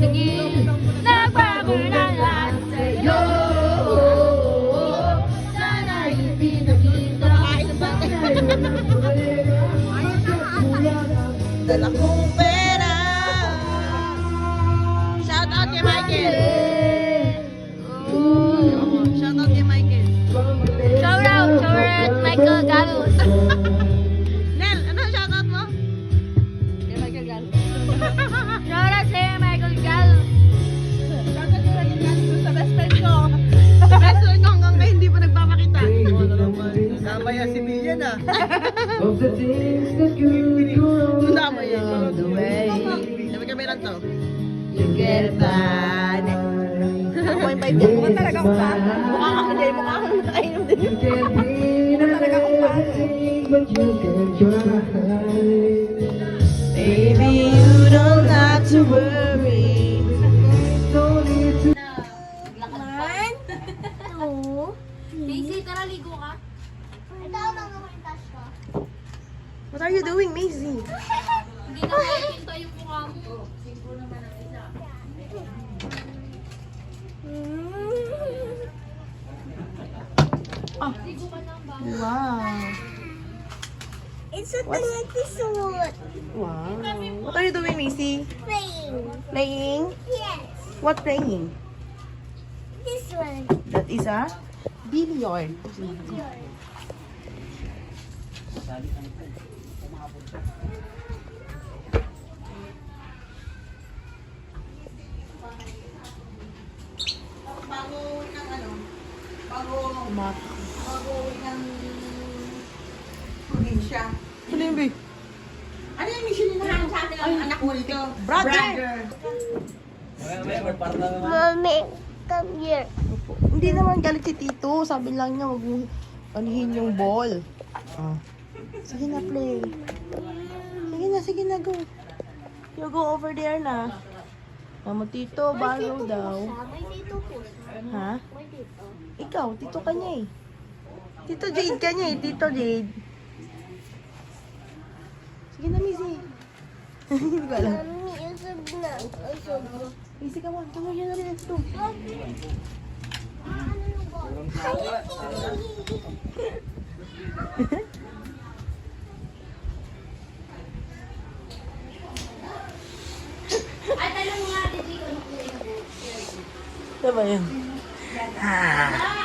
tingin nagbago na lahat sa'yo. Sana hindi nakita sa Dala kong pera. Shout out kay Michael. Shout out kay Michael. Shout out Michael Galus. Nel, ano shout out mo? Kay Michael Gal. Shout out sa'yo Michael Galus. Shout out kay Michael Gal sa best friend ko. Best friend ko hanggang ngayon hindi pa nagpapakita. Namaya si Bian ah. Mundama yan. The way Sabi kami lang to. you get by. 1.5 yan. Mukha talaga akong bata. Mukha ka, hindi. Mukha akong nakainom din yun. Mukha talaga akong bata. Baby, you don't have to worry. One, two. Daisy, tara ligo ka. Ito ang mga kwintas ko. What are you doing, Maisie? Hindi na makinta yung mukha mo. Oh. Ligo ka na ba? Wow. It's something like this one. Wow. What are you doing, Maisie? Playing. Playing? Yes. What playing? This one. That is a billiard. Bago ng probinsya. Ano yun, Bey? Ano yung mission na sa atin ang anak mo dito? Brother! Mommy, come here. Hindi naman galit si Tito. Sabi lang niya, huwag mong anihin yung ball. Oh. Sige na, play. Sige na, go. You go over there na. Mama, Tito, balo daw. May dito po. Ha? May dito. Ikaw, Tito ka niya eh. Tito Jade ka niya eh, Tito Jade. Sige na, Missy. Hindi ko alam. Mommy, usog na. Usog na. Missy, come on. Come on, yan na rin ito. Ay, talong nga, Daisy. Ano ba yun? Ah.